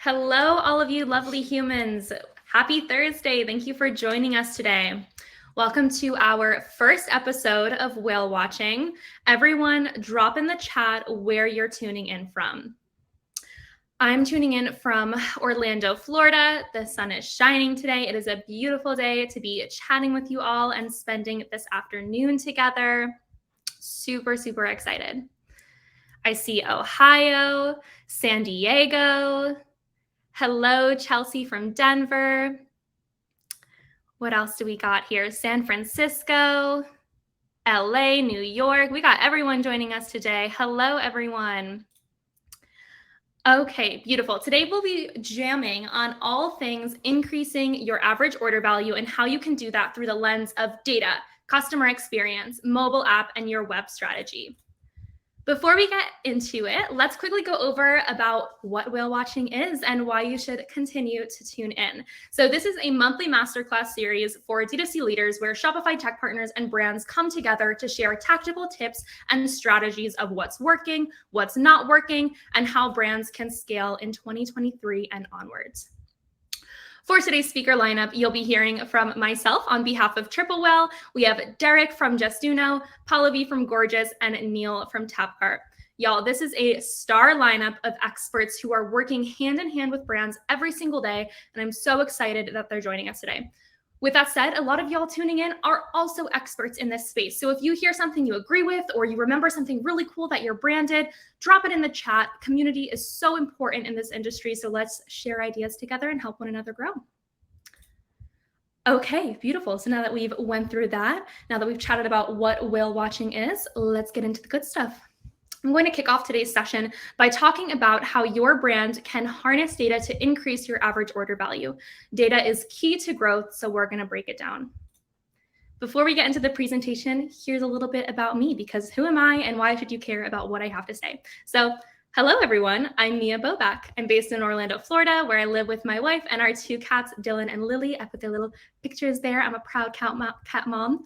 Hello, all of you lovely humans. Happy Thursday. Thank you for joining us today. Welcome to our first episode of Whale Watching. Everyone, drop in the chat where you're tuning in from. I'm tuning in from Orlando, Florida. The sun is shining today. It is a beautiful day to be chatting with you all and spending this afternoon together. Super, super excited. I see Ohio, San Diego. Hello, Chelsea from Denver. What else do we got here? San Francisco, LA, New York. We got everyone joining us today. Hello, everyone. Okay, beautiful. Today we'll be jamming on all things increasing your average order value and how you can do that through the lens of data, customer experience, mobile app, and your web strategy. Before we get into it, let's quickly go over about what whale watching is and why you should continue to tune in. So this is a monthly masterclass series for D2C leaders where Shopify tech partners and brands come together to share tactical tips and strategies of what's working, what's not working, and how brands can scale in 2023 and onwards. For today's speaker lineup, you'll be hearing from myself on behalf of Triple Whale. We have Derek from Justuno, Pallavi from Gorgeous, and Neil from Tapcart. Y'all, this is a star lineup of experts who are working hand in hand with brands every single day, and I'm so excited that they're joining us today. With that said, a lot of y'all tuning in are also experts in this space. So if you hear something you agree with or you remember something really cool that your brand did, drop it in the chat. Community is so important in this industry, so let's share ideas together and help one another grow. Okay, beautiful. So now that we've went through that, now that we've chatted about what whale watching is, let's get into the good stuff. I'm going to kick off today's session by talking about how your brand can harness data to increase your average order value. Data is key to growth, so we're going to break it down. Before we get into the presentation, here's a little bit about me, because who am I and why should you care about what I have to say? So hello, everyone. I'm Mia Bobak. I'm based in Orlando, Florida, where I live with my wife and our two cats, Dylan and Lily. I put their little pictures there. I'm a proud cat mom.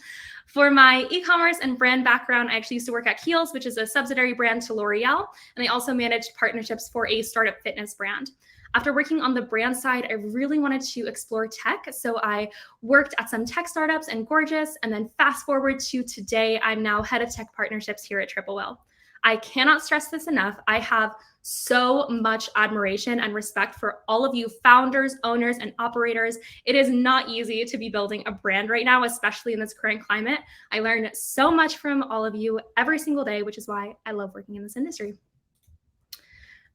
For my e-commerce and brand background, I actually used to work at Kiehl's, which is a subsidiary brand to L'Oreal, and I also managed partnerships for a startup fitness brand. After working on the brand side, I really wanted to explore tech, so I worked at some tech startups and Gorgeous, and then fast forward to today, I'm now head of tech partnerships here at Triple Whale. I cannot stress this enough. I have so much admiration and respect for all of you founders, owners, and operators. It is not easy to be building a brand right now, especially in this current climate. I learn so much from all of you every single day, which is why I love working in this industry.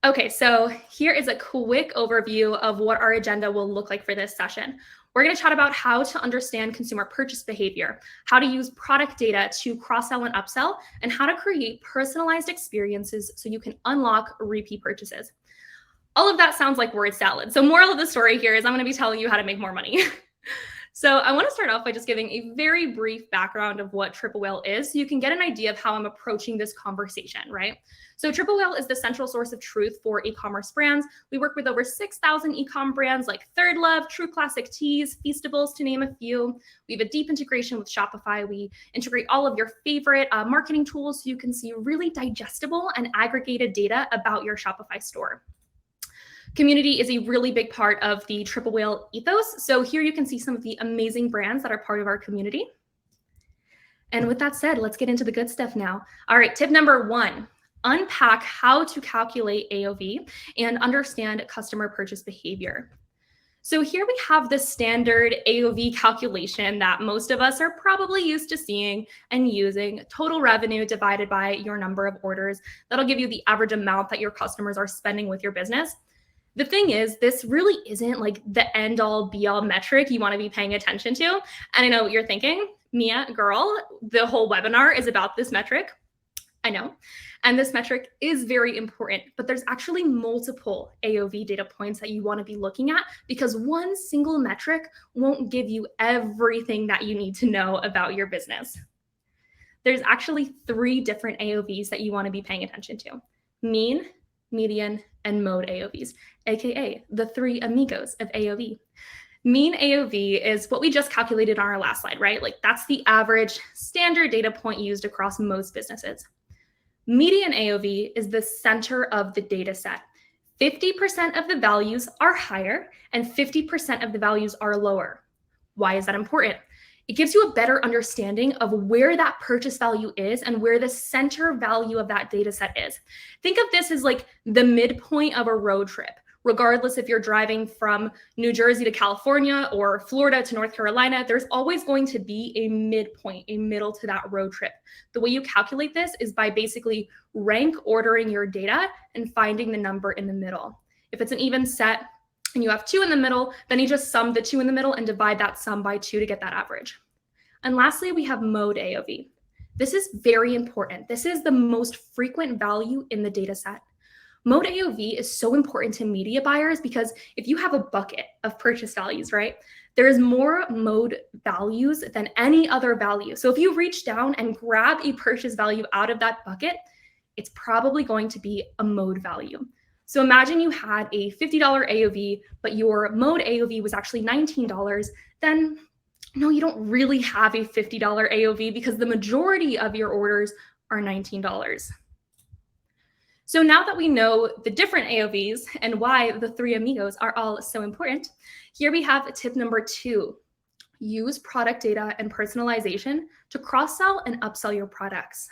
Okay, so here is a quick overview of what our agenda will look like for this session. We're going to chat about how to understand consumer purchase behavior, how to use product data to cross-sell and upsell, and how to create personalized experiences so you can unlock repeat purchases. All of that sounds like word salad. So moral of the story here is I'm going to be telling you how to make more money. So I want to start off by just giving a very brief background of what Triple Whale is so you can get an idea of how I'm approaching this conversation, right? So Triple Whale is the central source of truth for e-commerce brands. We work with over 6,000 e-com brands like Third Love, True Classic Tees, Feastables, to name a few. We have a deep integration with Shopify. We integrate all of your favorite marketing tools so you can see really digestible and aggregated data about your Shopify store. Community is a really big part of the Triple Whale ethos. So here you can see some of the amazing brands that are part of our community. And with that said, let's get into the good stuff now. All right, tip number 1, unpack how to calculate AOV and understand customer purchase behavior. So here we have the standard AOV calculation that most of us are probably used to seeing and using: total revenue divided by your number of orders. That'll give you the average amount that your customers are spending with your business. The thing is, this really isn't like the end all be all metric you want to be paying attention to. And I know what you're thinking, Mia, girl, the whole webinar is about this metric. I know. And this metric is very important, but there's actually multiple AOV data points that you want to be looking at, because one single metric won't give you everything that you need to know about your business. There's actually 3 different AOVs that you want to be paying attention to: mean, median, and mode AOVs, aka the 3 amigos of AOV. Mean AOV is what we just calculated on our last slide, right? Like that's the average standard data point used across most businesses. Median AOV is the center of the data set. 50% of the values are higher and 50% of the values are lower. Why is that important? It gives you a better understanding of where that purchase value is and where the center value of that data set is. Think of this as like the midpoint of a road trip. Regardless if you're driving from New Jersey to California or Florida to North Carolina, there's always going to be a midpoint, a middle to that road trip. The way you calculate this is by basically rank ordering your data and finding the number in the middle. If it's an even set and you have 2 in the middle, then you just sum the 2 in the middle and divide that sum by 2 to get that average. And lastly, we have mode AOV. This is very important. This is the most frequent value in the data set. Mode AOV is so important to media buyers because if you have a bucket of purchase values, right, there is more mode values than any other value. So if you reach down and grab a purchase value out of that bucket, it's probably going to be a mode value. So imagine you had a $50 AOV, but your mode AOV was actually $19, then no, you don't really have a $50 AOV because the majority of your orders are $19. So now that we know the different AOVs and why the 3 amigos are all so important, here we have tip number 2. Use product data and personalization to cross-sell and upsell your products.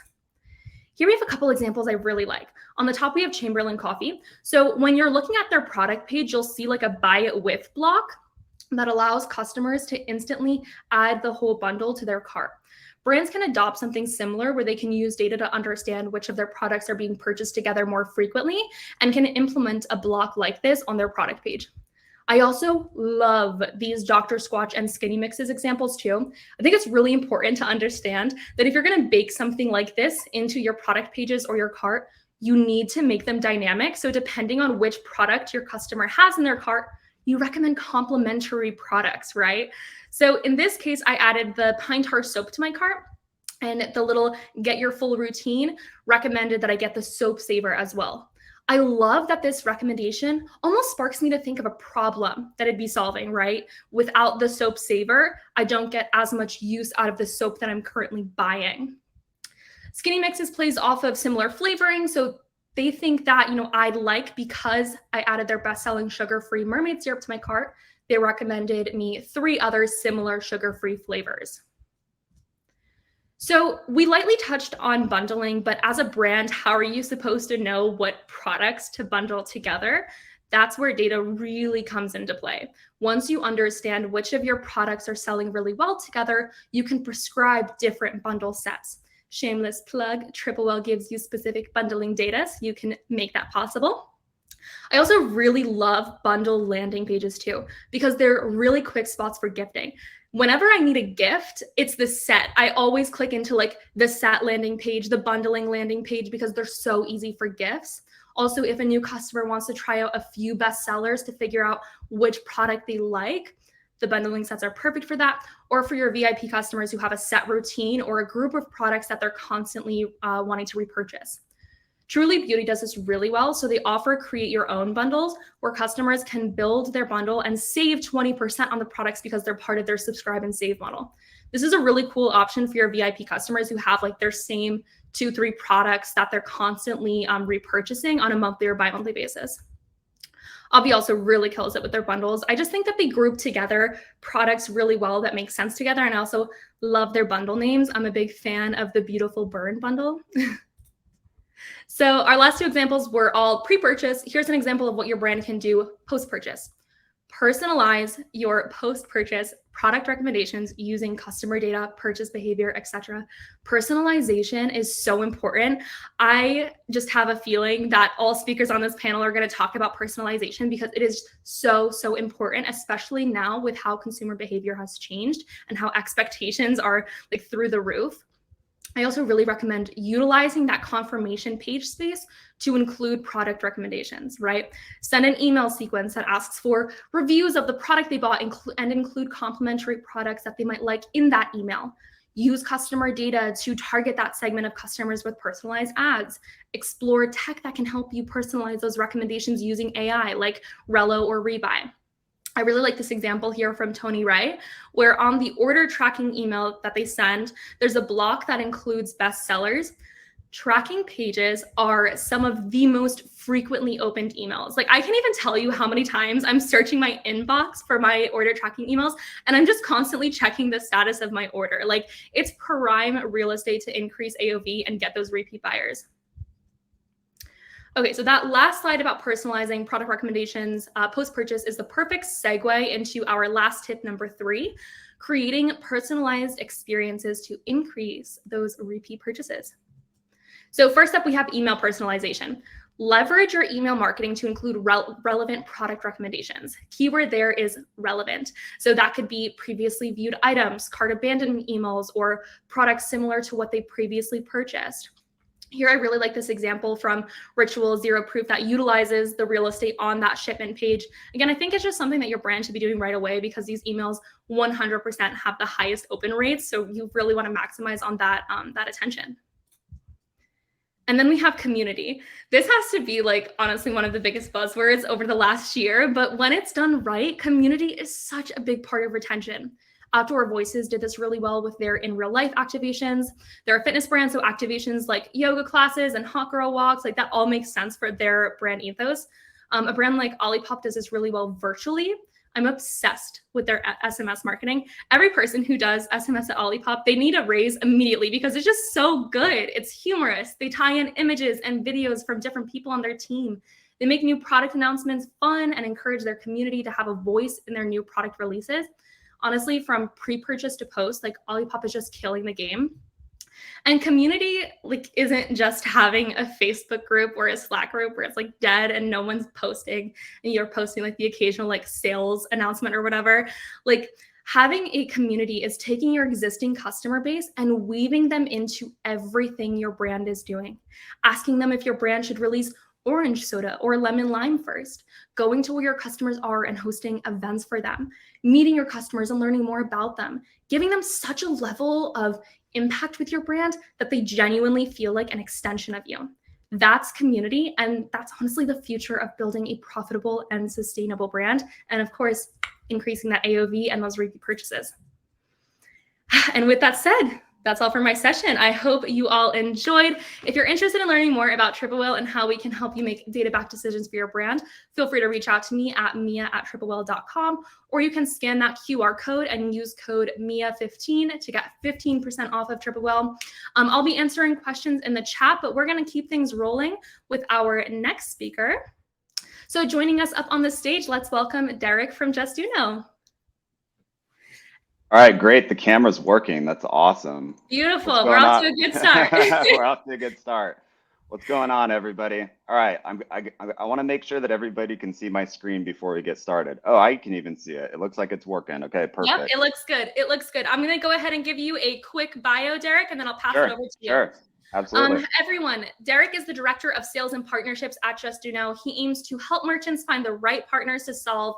Here we have a couple examples I really like. On the top, we have Chamberlain Coffee. So when you're looking at their product page, you'll see like a buy it with block that allows customers to instantly add the whole bundle to their cart. Brands can adopt something similar where they can use data to understand which of their products are being purchased together more frequently and can implement a block like this on their product page. I also love these Dr. Squatch and Skinny Mixes examples too. I think it's really important to understand that if you're going to bake something like this into your product pages or your cart, you need to make them dynamic. So depending on which product your customer has in their cart, you recommend complementary products, right? So in this case, I added the pine tar soap to my cart, and the little get your full routine recommended that I get the soap saver as well. I love that this recommendation almost sparks me to think of a problem that it'd be solving, right? Without the soap saver, I don't get as much use out of the soap that I'm currently buying. Skinny Mixes plays off of similar flavoring, so they think that, I'd like, because I added their best-selling sugar-free mermaid syrup to my cart, they recommended me 3 other similar sugar-free flavors. So we lightly touched on bundling, but as a brand, how are you supposed to know what products to bundle together? That's where data really comes into play. Once you understand which of your products are selling really well together, you can prescribe different bundle sets. Shameless plug, Triplewell gives you specific bundling data, so you can make that possible. I also really love bundle landing pages too, because they're really quick spots for gifting. Whenever I need a gift, it's the set. I always click into like the set landing page, the bundling landing page, because they're so easy for gifts. Also, if a new customer wants to try out a few bestsellers to figure out which product they like, the bundling sets are perfect for that. Or for your VIP customers who have a set routine or a group of products that they're constantly wanting to repurchase. Truly Beauty does this really well. So they offer create your own bundles where customers can build their bundle and save 20% on the products because they're part of their subscribe and save model. This is a really cool option for your VIP customers who have like their same 2-3 products that they're constantly repurchasing on a monthly or bi-monthly basis. AOV also really kills it with their bundles. I just think that they group together products really well that make sense together. And I also love their bundle names. I'm a big fan of the Beautiful Burn bundle. So our last 2 examples were all pre-purchase. Here's an example of what your brand can do post-purchase. Personalize your post-purchase product recommendations using customer data, purchase behavior, etc. Personalization is so important. I just have a feeling that all speakers on this panel are going to talk about personalization because it is so, so important, especially now with how consumer behavior has changed and how expectations are like through the roof. I also really recommend utilizing that confirmation page space to include product recommendations, right? Send an email sequence that asks for reviews of the product they bought and include complementary products that they might like in that email. Use customer data to target that segment of customers with personalized ads. Explore tech that can help you personalize those recommendations using AI like Relo or Rebuy. I really like this example here from Tony Ray, where on the order tracking email that they send, there's a block that includes bestsellers. tracking pages are some of the most frequently opened emails. Like I can't even tell you how many times I'm searching my inbox for my order tracking emails, and I'm just constantly checking the status of my order. Like it's prime real estate to increase AOV and get those repeat buyers. Okay, so that last slide about personalizing product recommendations post-purchase is the perfect segue into our last tip, number 3, creating personalized experiences to increase those repeat purchases. So first up, we have email personalization. Leverage your email marketing to include relevant product recommendations. Keyword there is relevant. So that could be previously viewed items, cart abandonment emails, or products similar to what they previously purchased. Here, I really like this example from Ritual Zero Proof that utilizes the real estate on that shipment page. Again, I think it's just something that your brand should be doing right away because these emails 100% have the highest open rates. So you really want to maximize on that, that attention. And then we have community. This has to be like, honestly, one of the biggest buzzwords over the last year, but when it's done right, community is such a big part of retention. Outdoor Voices did this really well with their in real life activations. They're a fitness brand, so activations like yoga classes and hot girl walks, like that all makes sense for their brand ethos. A brand like Olipop does this really well virtually. I'm obsessed with their SMS marketing. Every person who does SMS at Olipop, they need a raise immediately because it's just so good. It's humorous. They tie in images and videos from different people on their team. They make new product announcements fun and encourage their community to have a voice in their new product releases. Honestly, from pre-purchase to post, like Olipop is just killing the game. And community like isn't just having a Facebook group or a Slack group where it's like dead and no one's posting and you're posting like the occasional like sales announcement or whatever. Like having a community is taking your existing customer base and weaving them into everything your brand is doing. Asking them if your brand should release orange soda or lemon lime first, going to where your customers are and hosting events for them, meeting your customers and learning more about them, giving them such a level of impact with your brand that they genuinely feel like an extension of you. That's community, and that's honestly the future of building a profitable and sustainable brand, and of course, increasing that AOV and those repeat purchases. And with that said, that's all for my session. I hope you all enjoyed. If you're interested in learning more about Triple Whale and how we can help you make data-backed decisions for your brand, feel free to reach out to me at mia@triplewhale.com, or you can scan that QR code and use code MIA15 to get 15% off of Triple Whale. I'll be answering questions in the chat, but we're going to keep things rolling with our next speaker. So joining us up on the stage, let's welcome Derek from Just Do Know. All right, great. The camera's working. That's awesome. Beautiful. We're off to a good start. We're off to a good start. What's going on, everybody? All right, I want to make sure that everybody can see my screen before we get started. Oh, I can even see it. It looks like it's working. Okay, perfect. Yep, it looks good. It looks good. I'm going to go ahead and give you a quick bio, Derek, and then I'll pass it over to you. Sure. Absolutely. Everyone, Derek is the Director of Sales and Partnerships at Just Do Know. He aims to help merchants find the right partners to solve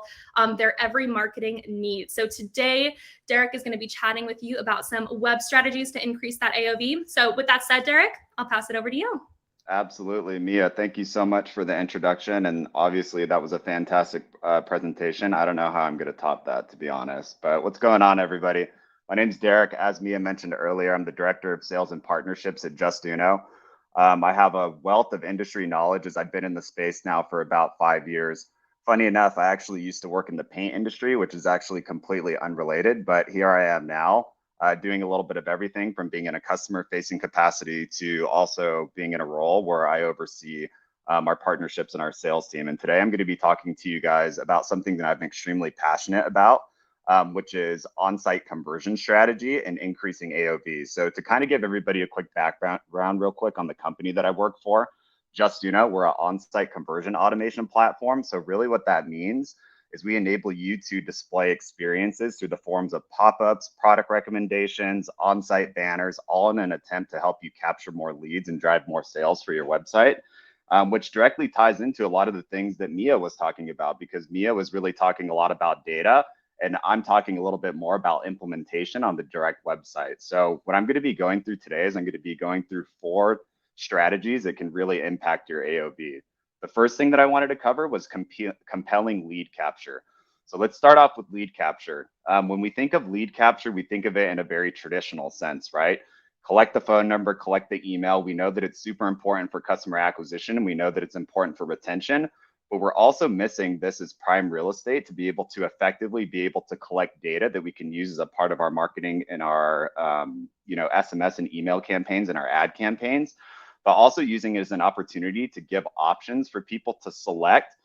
their every marketing need. So today, Derek is going to be chatting with you about some web strategies to increase that AOV. So with that said, Derek, I'll pass it over to you. Absolutely. Mia, thank you so much for the introduction. And obviously that was a fantastic presentation. I don't know how I'm going to top that, to be honest. But what's going on, everybody? My name's Derek. As Mia mentioned earlier, I'm the Director of Sales and Partnerships at Just Do Know. I have a wealth of industry knowledge as I've been in the space now for about 5 years. Funny enough, I actually used to work in the paint industry, which is actually completely unrelated, but here I am now doing a little bit of everything from being in a customer-facing capacity to also being in a role where I oversee our partnerships and our sales team. And today I'm going to be talking to you guys about something that I'm extremely passionate about, which is on-site conversion strategy and increasing AOV. So to kind of give everybody a quick background real quick on the company that I work for, Just Do Know, we're an on-site conversion automation platform. So really what that means is we enable you to display experiences through the forms of pop-ups, product recommendations, on-site banners, all in an attempt to help you capture more leads and drive more sales for your website, which directly ties into a lot of the things that Mia was talking about, because Mia was really talking a lot about data, and I'm talking a little bit more about implementation on the direct website. So what I'm going to be going through today is I'm going to be going through 4 strategies that can really impact your AOV. The first thing that I wanted to cover was compelling lead capture. So let's start off with lead capture. When we think of lead capture, we think of it in a very traditional sense, right? collect the phone number, collect the email. We know that it's super important for customer acquisition, and we know that it's important for retention, but we're also missing this as prime real estate to be able to effectively be able to collect data that we can use as a part of our marketing in our SMS and email campaigns and our ad campaigns, but also using it as an opportunity to give options for people to select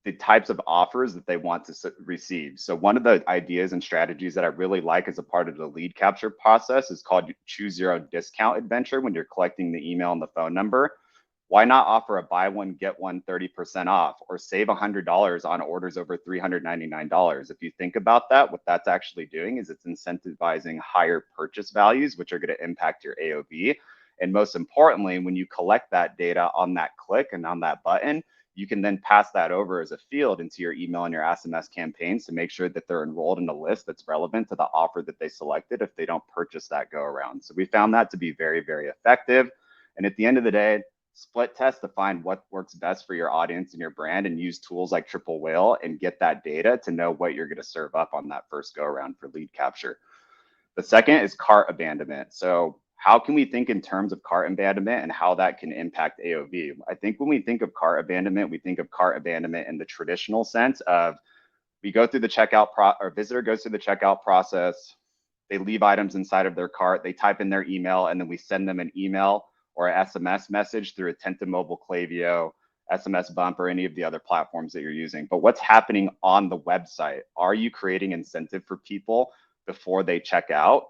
the types of offers that they want to receive. So one of the ideas and strategies that I really like as a part of the lead capture process is called Choose Your Own Discount Adventure. When you're collecting the email and the phone number, why not offer a buy one, get one 30% off, or save $100 on orders over $399? If you think about that, what that's actually doing is it's incentivizing higher purchase values, which are going to impact your AOV. And most importantly, when you collect that data on that click and on that button, you can then pass that over as a field into your email and your SMS campaigns to make sure that they're enrolled in a list that's relevant to the offer that they selected if they don't purchase that go around. So we found that to be very, very effective. And at the end of the day, split test to find what works best for your audience and your brand, and use tools like Triple Whale and get that data to know what you're going to serve up on that first go around for lead capture. The second is cart abandonment. So how can we think in terms of cart abandonment and how that can impact AOV? I think when we think of cart abandonment, we think of cart abandonment in the traditional sense of we go through the checkout or visitor goes through the checkout process, they leave items inside of their cart, they type in their email, and then we send them an email or an SMS message through Attentive Mobile, Klaviyo, SMS Bump, or any of the other platforms that you're using. But what's happening on the website? Are you creating incentive for people before they check out?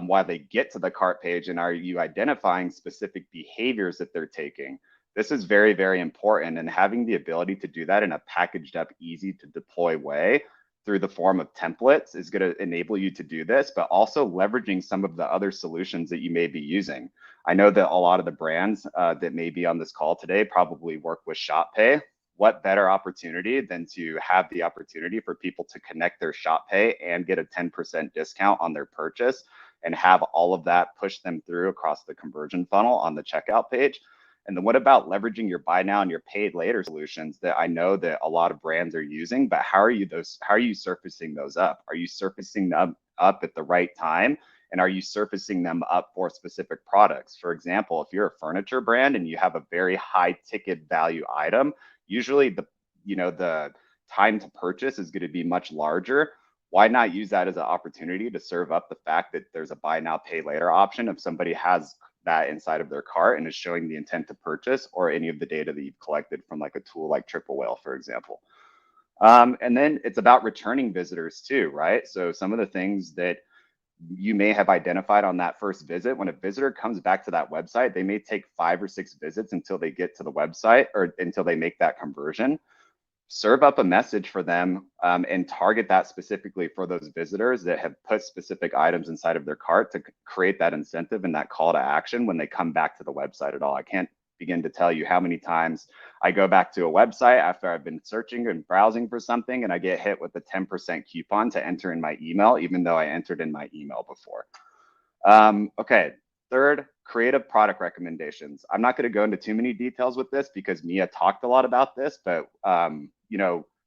While they get to the cart page, and are you identifying specific behaviors that they're taking? This is very, very important, and having the ability to do that in a packaged up, easy to deploy way through the form of templates is going to enable you to do this, but also leveraging some of the other solutions that you may be using. I know that a lot of the brands that may be on this call today probably work with ShopPay. What better opportunity than to have the opportunity for people to connect their ShopPay and get a 10% discount on their purchase, and have all of that push them through across the conversion funnel on the checkout page. And then what about leveraging your buy now and your paid later solutions that I know that a lot of brands are using, but how are you surfacing those up? Are you surfacing them up at the right time? And are you surfacing them up for specific products? For example, if you're a furniture brand and you have a very high ticket value item, usually the time to purchase is going to be much larger. Why not use that as an opportunity to serve up the fact that there's a buy now, pay later option if somebody has that inside of their cart and is showing the intent to purchase, or any of the data that you've collected from like a tool like Triple Whale, for example. And then it's about returning visitors too, right? So some of the things that you may have identified on that first visit, when a visitor comes back to that website, they may take 5 or 6 visits until they get to the website or until they make that conversion. Serve up a message for them and target that specifically for those visitors that have put specific items inside of their cart to create that incentive and that call to action when they come back to the website at all. I can't begin to tell you how many times I go back to a website after I've been searching and browsing for something, and I get hit with a 10% coupon to enter in my email, even though I entered in my email before. Okay. Third, creative product recommendations. I'm not going to go into too many details with this because Mia talked a lot about this, but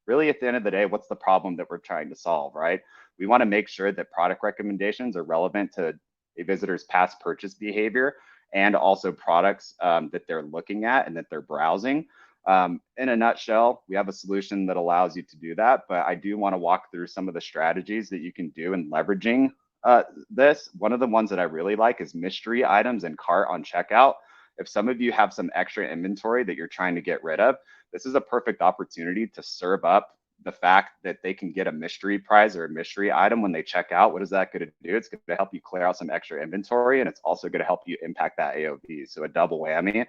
really at the end of the day, what's the problem that we're trying to solve, right? We want to make sure that product recommendations are relevant to a visitor's past purchase behavior and also products that they're looking at and that they're browsing. In a nutshell, we have a solution that allows you to do that, but I do want to walk through some of the strategies that you can do in leveraging this. One of the ones that I really like is mystery items and cart on checkout. If some of you have some extra inventory that you're trying to get rid of, this is a perfect opportunity to serve up the fact that they can get a mystery prize or a mystery item when they check out. What is that going to do? It's going to help you clear out some extra inventory, and it's also going to help you impact that AOV. So a double whammy.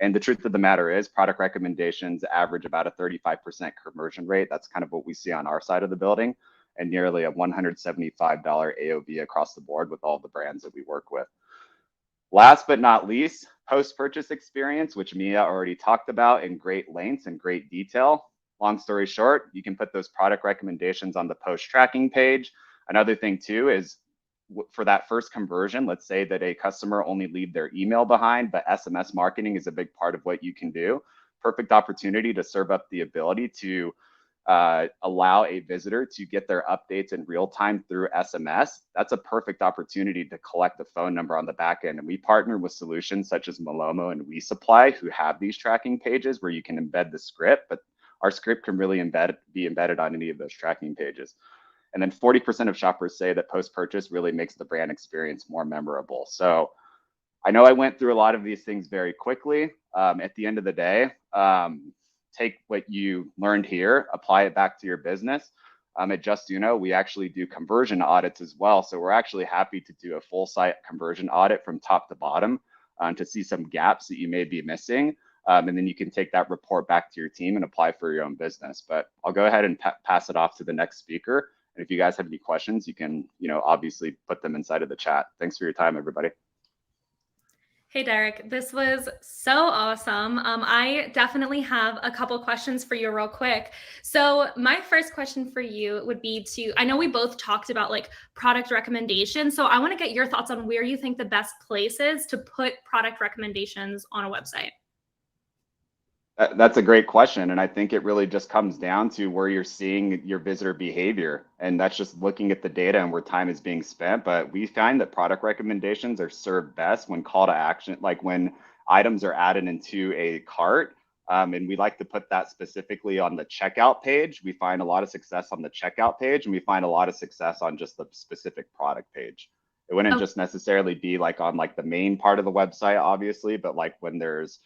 And the truth of the matter is product recommendations average about a 35% conversion rate. That's kind of what we see on our side of the building, and nearly a $175 AOV across the board with all the brands that we work with. Last but not least, post-purchase experience, which Mia already talked about in great lengths and great detail. Long story short, you can put those product recommendations on the post tracking page. Another thing too is for that first conversion, let's say that a customer only leave their email behind, but SMS marketing is a big part of what you can do. Perfect opportunity to serve up the ability to allow a visitor to get their updates in real time through SMS, that's a perfect opportunity to collect a phone number on the back end. And we partner with solutions such as Malomo and WeSupply, who have these tracking pages where you can embed the script, but our script can really be embedded on any of those tracking pages. And then 40% of shoppers say that post-purchase really makes the brand experience more memorable. So I know I went through a lot of these things very quickly. At the end of the day, take what you learned here, apply it back to your business. At Just Uno, we actually do conversion audits as well. So we're actually happy to do a full site conversion audit from top to bottom to see some gaps that you may be missing. And then you can take that report back to your team and apply for your own business. But I'll go ahead and pass it off to the next speaker. And if you guys have any questions, you can, obviously put them inside of the chat. Thanks for your time, everybody. Hey, Derek, this was so awesome. I definitely have a couple questions for you real quick. So my first question for you would be I know we both talked about like product recommendations. So I want to get your thoughts on where you think the best place is to put product recommendations on a website. That's a great question. And I think it really just comes down to where you're seeing your visitor behavior. And that's just looking at the data and where time is being spent. But we find that product recommendations are served best when call to action, like when items are added into a cart. And we like to put that specifically on the checkout page. We find a lot of success on the checkout page, and we find a lot of success on just the specific product page. It wouldn't just necessarily be like on like the main part of the website, obviously, but like when there's,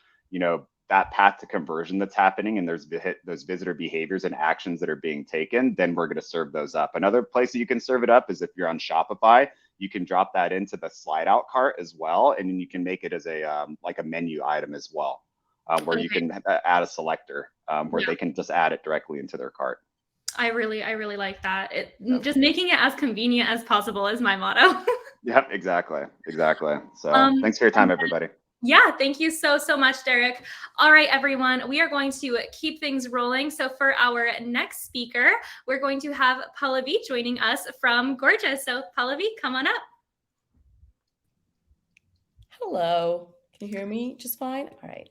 that path to conversion that's happening and there's those visitor behaviors and actions that are being taken, then we're going to serve those up. Another place that you can serve it up is if you're on Shopify, you can drop that into the slide out cart as well. And then you can make it as a like a menu item as well, where you can add a selector where they can just add it directly into their cart. I really like that. Just making it as convenient as possible is my motto. Yep, exactly. So thanks for your time, everybody. Yeah, thank you so much, Derek. All right, everyone, we are going to keep things rolling. So for our next speaker, we're going to have Pallavi joining us from Gorgeous. So Pallavi, come on up. Hello, can you hear me just fine? All right.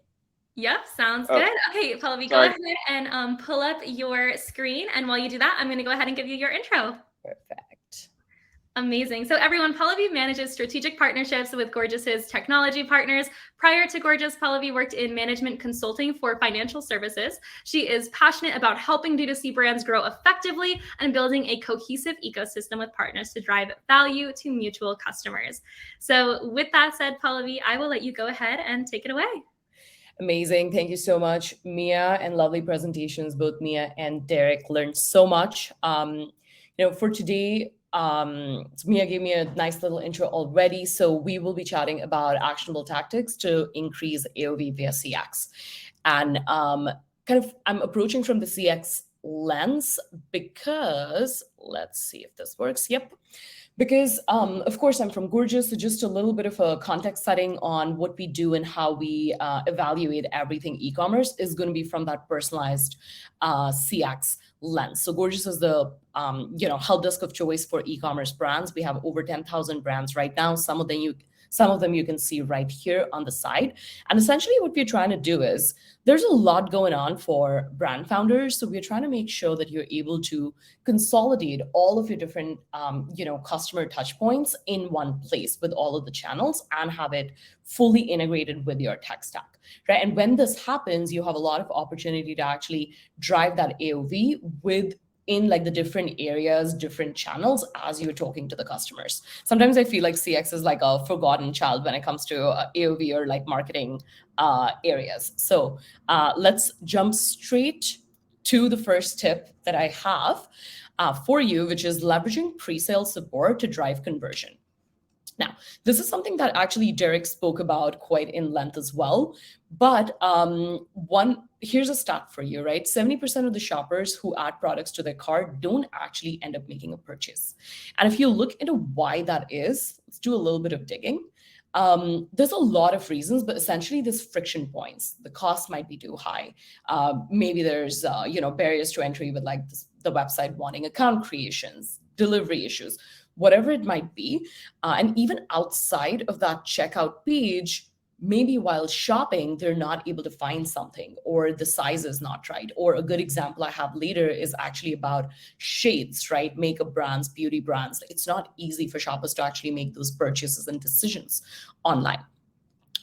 Yep, sounds good. Okay, Pallavi, go ahead and pull up your screen. And while you do that, I'm going to go ahead and give you your intro. Perfect. Amazing. So everyone, Pallavi manages strategic partnerships with Gorgeous's technology partners. Prior to Gorgeous, Pallavi worked in management consulting for financial services. She is passionate about helping D2C brands grow effectively and building a cohesive ecosystem with partners to drive value to mutual customers. So with that said, Pallavi, I will let you go ahead and take it away. Amazing. Thank you so much, Mia, and lovely presentations. Both Mia and Derek learned so much. For today, so Mia gave me a nice little intro already. So we will be chatting about actionable tactics to increase AOV via CX. And I'm approaching from the CX lens because, let's see if this works. Yep. Because, of course, I'm from Gorgeous, so just a little bit of a context setting on what we do and how we evaluate everything e-commerce is going to be from that personalized CX lens. So Gorgeous is the help desk of choice for e-commerce brands. We have over 10,000 brands right now. Some of them you can see right here on the side. And essentially what we're trying to do is there's a lot going on for brand founders. So we're trying to make sure that you're able to consolidate all of your different, customer touch points in one place with all of the channels and have it fully integrated with your tech stack, right? And when this happens, you have a lot of opportunity to actually drive that AOV in like the different areas, different channels as you're talking to the customers. Sometimes I feel like CX is like a forgotten child when it comes to AOV or like marketing areas. So let's jump straight to the first tip that I have for you, which is leveraging pre-sale support to drive conversion. Now, this is something that actually Derek spoke about quite in length as well. But here's a stat for you, right? 70% of the shoppers who add products to their cart don't actually end up making a purchase. And if you look into why that is, let's do a little bit of digging. There's a lot of reasons, but essentially there's friction points. The cost might be too high. Maybe there's barriers to entry with like the website wanting account creations, delivery issues, whatever it might be. And even outside of that checkout page, maybe while shopping, they're not able to find something, or the size is not right. Or a good example I have later is actually about shades, right? Makeup brands, beauty brands. It's not easy for shoppers to actually make those purchases and decisions online.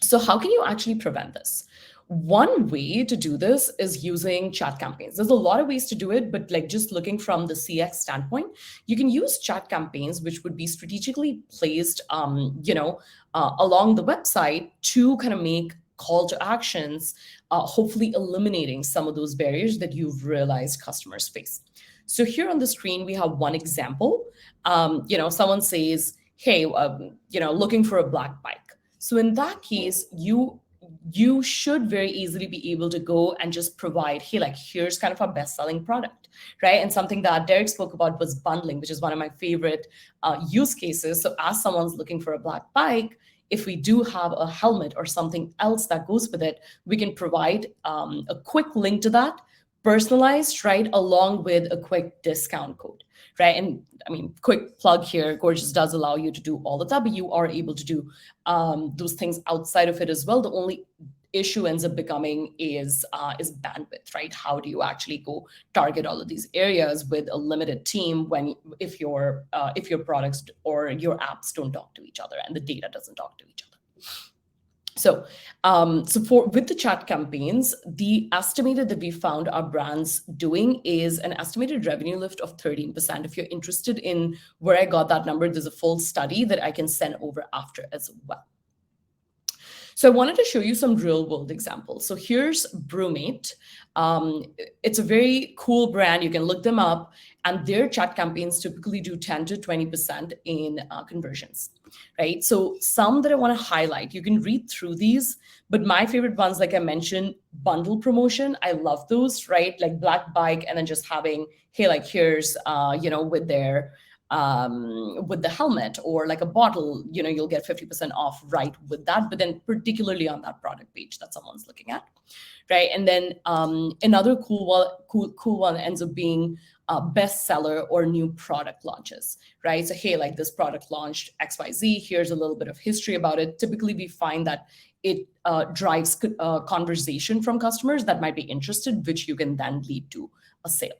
So how can you actually prevent this? One way to do this is using chat campaigns. There's a lot of ways to do it, but like just looking from the CX standpoint, you can use chat campaigns, which would be strategically placed, along the website to kind of make call to actions, hopefully eliminating some of those barriers that you've realized customers face. So here on the screen, we have one example. Someone says, hey, looking for a black bike. So in that case, you should very easily be able to go and just provide, hey, like, here's kind of our best-selling product, right? And something that Derek spoke about was bundling, which is one of my favorite use cases. So as someone's looking for a black bike, if we do have a helmet or something else that goes with it, we can provide a quick link to that, personalized, right, along with a quick discount code, right? And I mean, quick plug here, Gorgeous does allow you to do all of that, but you are able to do those things outside of it as well. The only issue ends up becoming is bandwidth, right? How do you actually go target all of these areas with a limited team if your products or your apps don't talk to each other and the data doesn't talk to each other? So, with the chat campaigns, the estimated that we found our brands doing is an estimated revenue lift of 13%. If you're interested in where I got that number, there's a full study that I can send over after as well. So I wanted to show you some real world examples. So here's Brewmate. It's a very cool brand. You can look them up, and their chat campaigns typically do 10 to 20% in conversions, right? So some that I want to highlight, you can read through these, but my favorite ones, like I mentioned, bundle promotion. I love those, right? Like black bike, and then just having, hey, like here's, with their with the helmet, or like a bottle, you'll get 50% off right with that, but then particularly on that product page that someone's looking at, right? And then another cool one ends up being bestseller or new product launches, right? So hey, like this product launched XYZ, here's a little bit of history about it. Typically we find that it drives conversation from customers that might be interested, which you can then lead to a sale.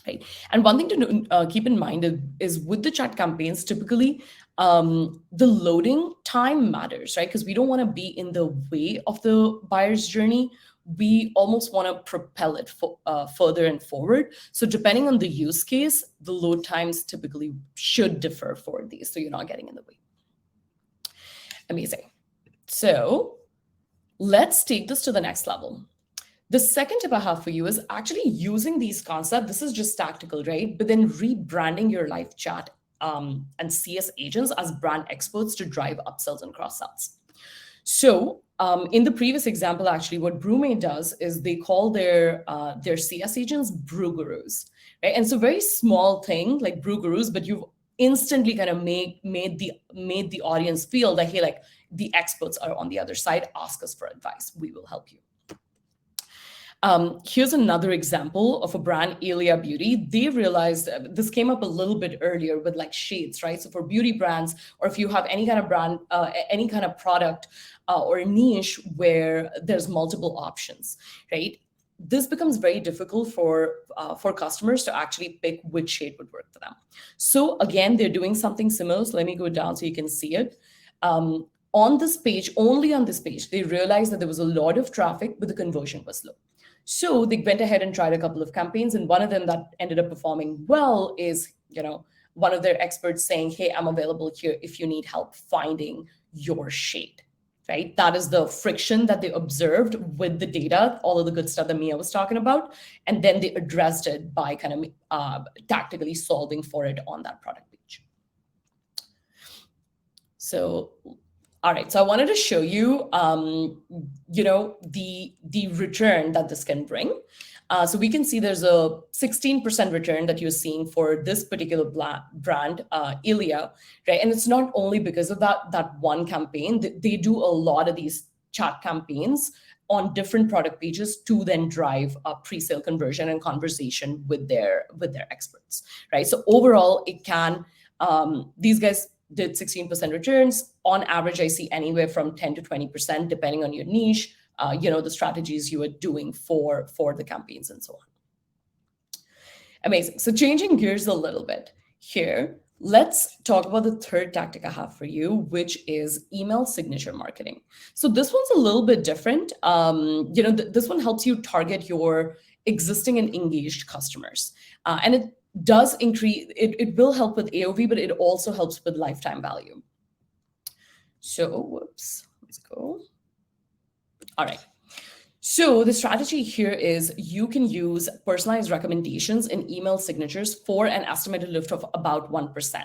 Right. And one thing to keep in mind is with the chat campaigns, typically the loading time matters, right? Because we don't want to be in the way of the buyer's journey. We almost want to propel it further and forward. So depending on the use case, the load times typically should differ for these, so you're not getting in the way. Amazing. So let's take this to the next level. The second tip I have for you is actually using these concepts. This is just tactical, right? But then rebranding your live chat and CS agents as brand experts to drive upsells and cross-sells. So in the previous example, actually, what Brewmate does is they call their CS agents brew gurus, right? And it's a very small thing like brew gurus, but you've instantly kind of made the audience feel that, hey, like the experts are on the other side. Ask us for advice. We will help you. Here's another example of a brand, Alia Beauty. They realized this came up a little bit earlier with like shades, right? So for beauty brands, or if you have any kind of brand, any kind of product or niche where there's multiple options, right? This becomes very difficult for customers to actually pick which shade would work for them. So again, they're doing something similar. So let me go down so you can see it. On this page, only on this page, they realized that there was a lot of traffic, but the conversion was low. So they went ahead and tried a couple of campaigns, and one of them that ended up performing well is, one of their experts saying, hey, I'm available here if you need help finding your shade, right? That is the friction that they observed with the data, all of the good stuff that Mia was talking about. And then they addressed it by kind of tactically solving for it on that product page. So all right, so I wanted to show you, the return that this can bring. So we can see there's a 16% return that you're seeing for this particular brand, Ilia, right? And it's not only because of that one campaign. They do a lot of these chat campaigns on different product pages to then drive a pre-sale conversion and conversation with their experts, right? So overall, it can these guys did 16% returns. On average, I see anywhere from 10 to 20%, depending on your niche, the strategies you are doing for the campaigns and so on. Amazing. So changing gears a little bit here, let's talk about the third tactic I have for you, which is email signature marketing. So this one's a little bit different. This one helps you target your existing and engaged customers. And it does increase, it will help with AOV, but it also helps with lifetime value. So, let's go. All right. So the strategy here is you can use personalized recommendations in email signatures for an estimated lift of about 1%.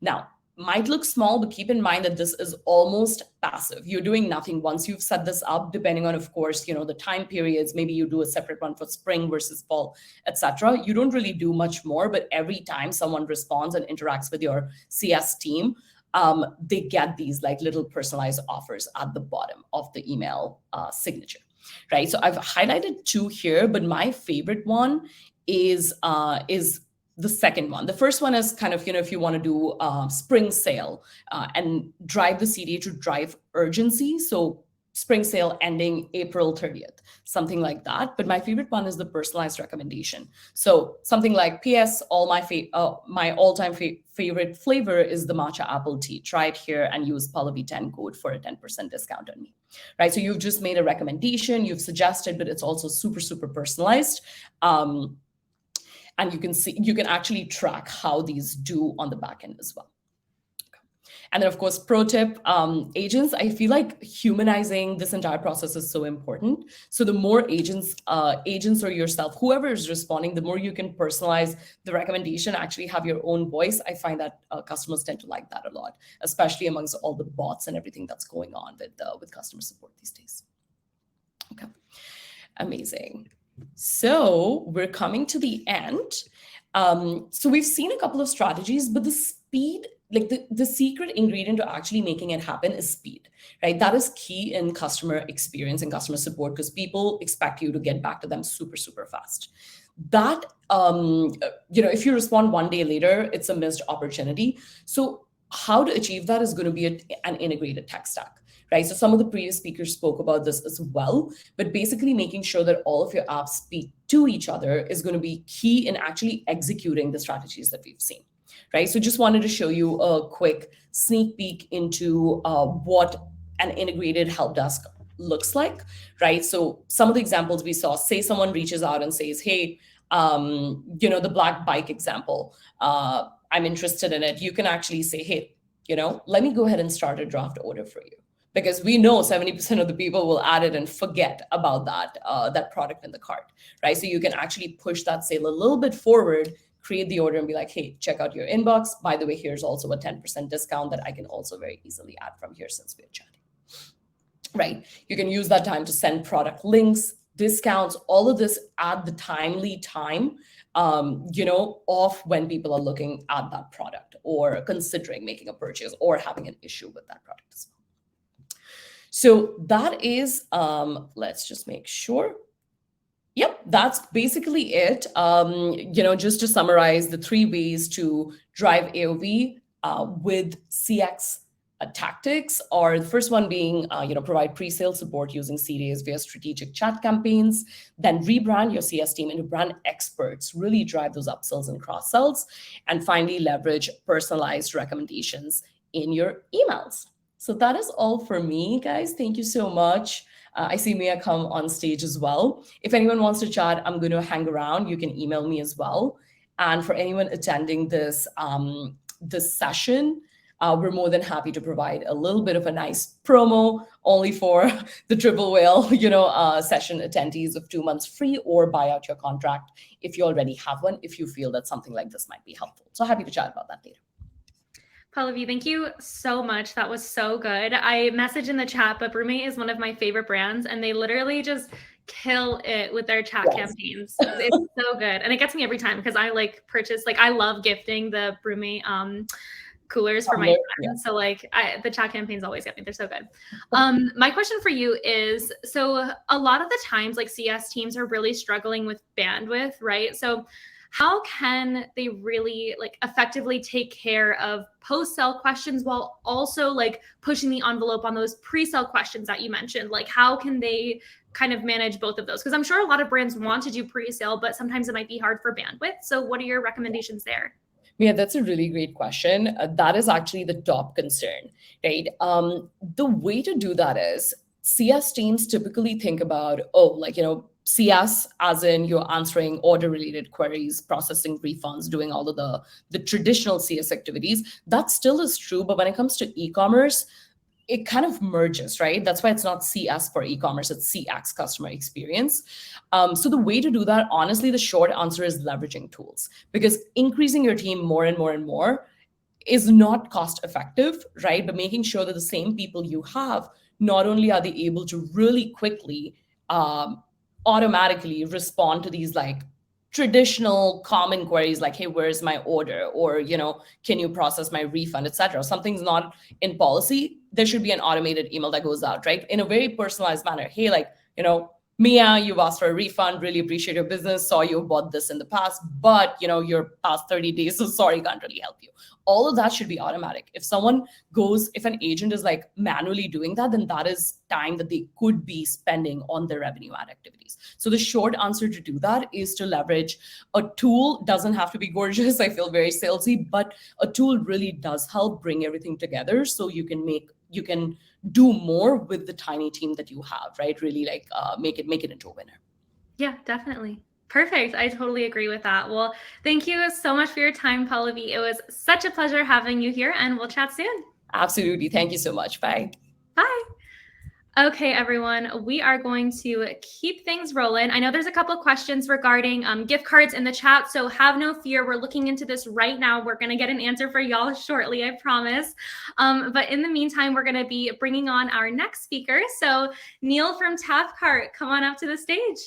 Now, might look small, but keep in mind that this is almost passive. You're doing nothing once you've set this up, depending on, of course, the time periods. Maybe you do a separate one for spring versus fall, etc. You don't really do much more, but every time someone responds and interacts with your CS team, they get these like little personalized offers at the bottom of the email signature. Right. So I've highlighted 2 here, but my favorite one is the second one. The first one is kind of, if you want to do spring sale and drive the CDA to drive urgency. So spring sale ending April 30th, something like that. But my favorite one is the personalized recommendation. So something like, PS, my all-time favorite flavor is the matcha apple tea. Try it here and use Pallavi10 code for a 10% discount on me. Right? So you've just made a recommendation, you've suggested, but it's also super, super personalized. And you can actually track how these do on the back end as well. And then, of course, pro tip, agents, I feel like humanizing this entire process is so important. So the more agents or yourself, whoever is responding, the more you can personalize the recommendation, actually have your own voice. I find that customers tend to like that a lot, especially amongst all the bots and everything that's going on with customer support these days. Okay, amazing. So we're coming to the end. So we've seen a couple of strategies, but the speed, like the secret ingredient to actually making it happen is speed, right? That is key in customer experience and customer support because people expect you to get back to them super, super fast. That, if you respond 1 day later, it's a missed opportunity. So how to achieve that is going to be an integrated tech stack, right? So some of the previous speakers spoke about this as well, but basically making sure that all of your apps speak to each other is going to be key in actually executing the strategies that we've seen. Right. So just wanted to show you a quick sneak peek into what an integrated help desk looks like. Right. So some of the examples we saw, say someone reaches out and says, hey, the black bike example, I'm interested in it. You can actually say, hey, let me go ahead and start a draft order for you. Because we know 70% of the people will add it and forget about that product in the cart. Right. So you can actually push that sale a little bit forward, create the order and be like, hey, check out your inbox. By the way, here's also a 10% discount that I can also very easily add from here since we're chatting, right? You can use that time to send product links, discounts, all of this at the timely time, of when people are looking at that product or considering making a purchase or having an issue with that product as well. So that is, let's just make sure. Yep, that's basically it. Just to summarize, the 3 ways to drive AOV with CX tactics are the first one being, provide pre-sale support using CDAs via strategic chat campaigns, then rebrand your CS team into brand experts, really drive those upsells and cross-sells, and finally leverage personalized recommendations in your emails. So that is all for me, guys. Thank you so much. I see Mia come on stage as well. If anyone wants to chat, I'm going to hang around. You can email me as well. And for anyone attending this session, we're more than happy to provide a little bit of a nice promo only for the Triple Whale, session attendees of 2 months free, or buy out your contract if you already have one, if you feel that something like this might be helpful. So happy to chat about that later. Pallavi, thank you so much. That was so good. I messaged in the chat, but Brewmate is one of my favorite brands, and they literally just kill it with their chat campaigns. It's so good. And it gets me every time because I I love gifting the Brewmate coolers for my friends. So the chat campaigns always get me. They're so good. My question for you is, so a lot of the times CS teams are really struggling with bandwidth, right? So how can they really like effectively take care of post-sale questions while also like pushing the envelope on those pre-sale questions that you mentioned? Like how can they kind of manage both of those? Because I'm sure a lot of brands want to do pre-sale, but sometimes it might be hard for bandwidth. So what are your recommendations there? Yeah, that's a really great question. That is actually the top concern, right? The way to do that is CS teams typically think about, CS as in you're answering order related queries, processing refunds, doing all of the traditional CS activities. That still is true, but when it comes to e-commerce, it kind of merges, right? That's why it's not CS for e-commerce, it's CX, customer experience. So the way to do that, honestly, the short answer is leveraging tools, because increasing your team more and more and more is not cost effective, right? But making sure that the same people you have, not only are they able to really quickly automatically respond to these like traditional common queries like, hey, where's my order, or can you process my refund, etc. Something's not in policy, there should be an automated email that goes out, right, in a very personalized manner. Hey, Mia, you've asked for a refund, really appreciate your business, saw you bought this in the past, but your past 30 days, so sorry, can't really help you. All of that should be automatic. If an agent is like manually doing that, then that is time that they could be spending on their revenue ad activities. So the short answer to do that is to leverage a tool. Doesn't have to be gorgeous, I feel very salesy, but a tool really does help bring everything together so you can do more with the tiny team that you have, right? Really make it into a winner. Yeah, definitely. Perfect. I totally agree with that. Well, thank you so much for your time, Pallavi. It was such a pleasure having you here, and we'll chat soon. Absolutely. Thank you so much. Bye. Bye. Okay, everyone, we are going to keep things rolling. I know there's a couple of questions regarding gift cards in the chat, so have no fear. We're looking into this right now. We're going to get an answer for y'all shortly, I promise. But in the meantime, we're going to be bringing on our next speaker. So Neil from Tapcart, come on up to the stage.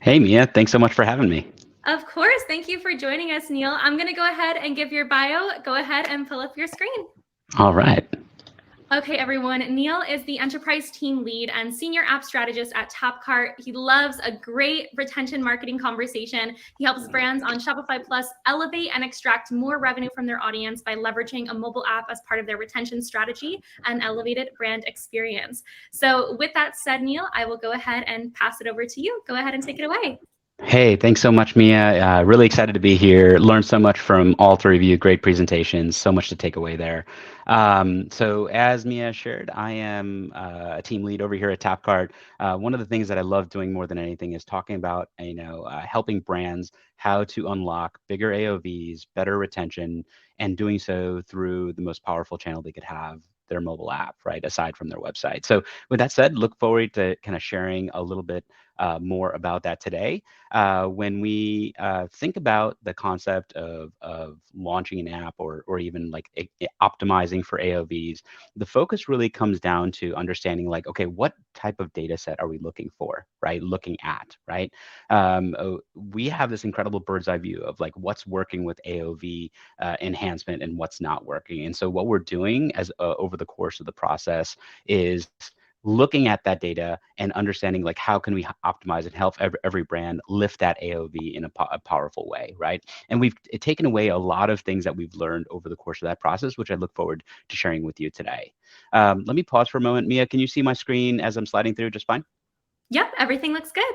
Hey, Mia, thanks so much for having me. Of course. Thank you for joining us, Neil. I'm going to go ahead and give your bio. Go ahead and pull up your screen. All right. Okay, everyone. Neil is the enterprise team lead and senior app strategist at Tapcart. He loves a great retention marketing conversation. He helps brands on Shopify Plus elevate and extract more revenue from their audience by leveraging a mobile app as part of their retention strategy and elevated brand experience. So with that said, Neil, I will go ahead and pass it over to you. Go ahead and take it away. Hey, thanks so much, Mia. Really excited to be here. Learned so much from all three of you. Great presentations. So much to take away there. So as Mia shared, I am a team lead over here at Tapcart. One of the things that I love doing more than anything is talking about, helping brands how to unlock bigger AOVs, better retention, and doing so through the most powerful channel they could have, their mobile app, right, aside from their website. So with that said, look forward to kind of sharing a little bit more about that today. When we think about the concept of launching an app or even like optimizing for AOVs, the focus really comes down to understanding like, okay, what type of data set are we looking for, right? Looking at, right? We have this incredible bird's eye view of like what's working with AOV enhancement and what's not working. And so what we're doing as over the course of the process is looking at that data and understanding like how can we optimize and help every brand lift that AOV in a powerful way, right? And we've taken away a lot of things that we've learned over the course of that process, which I look forward to sharing with you today. Let me pause for a moment. Mia, can you see my screen as I'm sliding through just fine? Yep, everything looks good.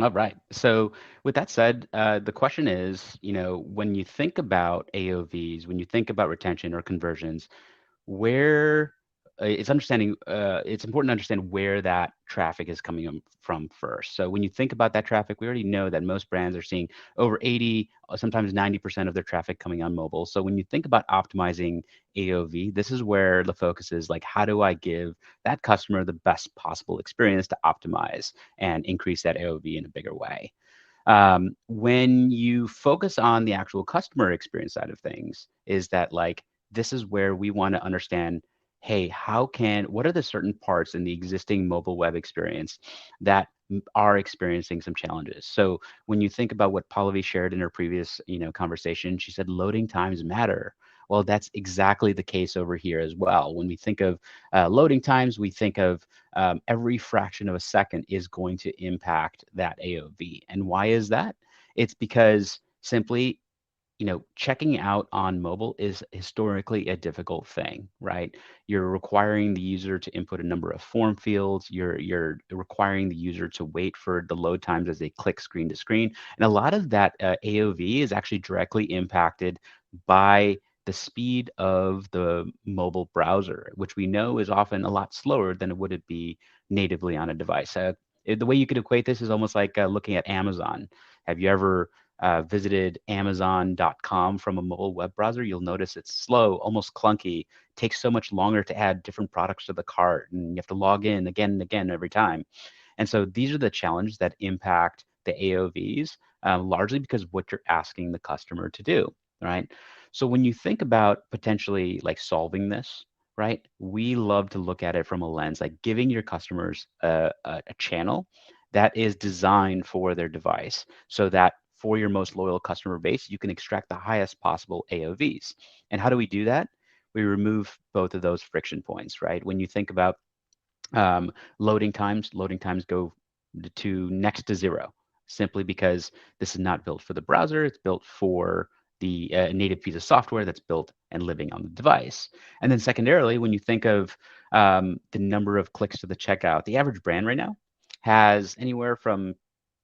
All right. So with that said, the question is, when you think about AOVs, when you think about retention or conversions, where it's important to understand where that traffic is coming from first. So when you think about that traffic, we already know that most brands are seeing over 80, sometimes 90% of their traffic coming on mobile. So when you think about optimizing AOV, this is where the focus is like, how do I give that customer the best possible experience to optimize and increase that AOV in a bigger way? When you focus on the actual customer experience side of things, is that like, this is where we want to understand, hey, what are the certain parts in the existing mobile web experience that are experiencing some challenges? So when you think about what Pallavi shared in her previous, conversation, she said loading times matter. Well, that's exactly the case over here as well. When we think of loading times, we think of every fraction of a second is going to impact that AOV. And why is that? It's because simply, checking out on mobile is historically a difficult thing, right? You're requiring the user to input a number of form fields. You're requiring the user to wait for the load times as they click screen to screen. And a lot of that AOV is actually directly impacted by the speed of the mobile browser, which we know is often a lot slower than it would be natively on a device. The way you could equate this is almost like looking at Amazon. Have you ever visited Amazon.com from a mobile web browser? You'll notice it's slow, almost clunky, takes so much longer to add different products to the cart, and you have to log in again and again every time. And so these are the challenges that impact the AOVs, largely because of what you're asking the customer to do, right? So when you think about potentially like solving this, right, we love to look at it from a lens like giving your customers a channel that is designed for their device so that for your most loyal customer base, you can extract the highest possible AOVs. And how do we do that? We remove both of those friction points, right? When you think about loading times go to next to zero, simply because this is not built for the browser. It's built for the native piece of software that's built and living on the device. And then secondarily, when you think of the number of clicks to the checkout, the average brand right now has anywhere from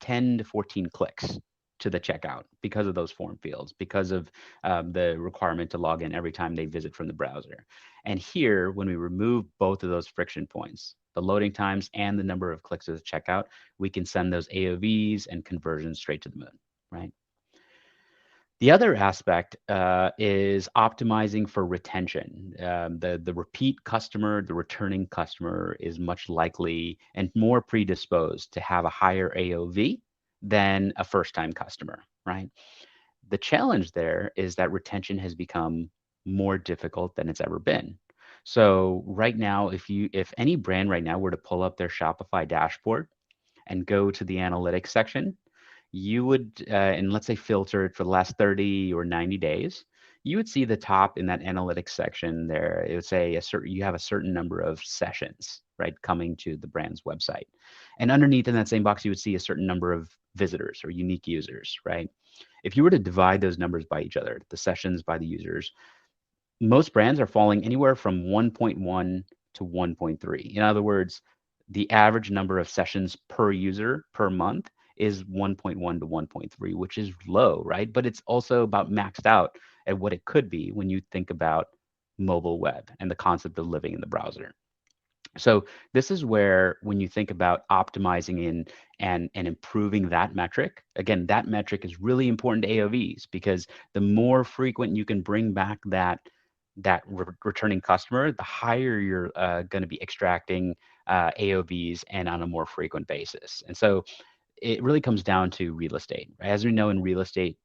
10 to 14 clicks to the checkout because of those form fields, because of the requirement to log in every time they visit from the browser. And here, when we remove both of those friction points, the loading times and the number of clicks to the checkout, we can send those AOVs and conversions straight to the moon, right? The other aspect is optimizing for retention. The repeat customer, the returning customer is much likely and more predisposed to have a higher AOV than a first-time customer, right? The challenge there is that retention has become more difficult than it's ever been. So right now, if any brand right now were to pull up their Shopify dashboard and go to the analytics section, you would, and let's say filter it for the last 30 or 90 days, you would see the top in that analytics section there. It would say you have a certain number of sessions, right, coming to the brand's website. And underneath in that same box, you would see a certain number of visitors or unique users, right? If you were to divide those numbers by each other, the sessions by the users, most brands are falling anywhere from 1.1 to 1.3. In other words, the average number of sessions per user per month is 1.1 to 1.3, which is low, right? But it's also about maxed out at what it could be when you think about mobile web and the concept of living in the browser. So this is where, when you think about optimizing in and improving that metric, again, that metric is really important to AOVs, because the more frequent you can bring back that returning customer, the higher you're going to be extracting AOVs and on a more frequent basis. And so it really comes down to real estate, right? As we know in real estate,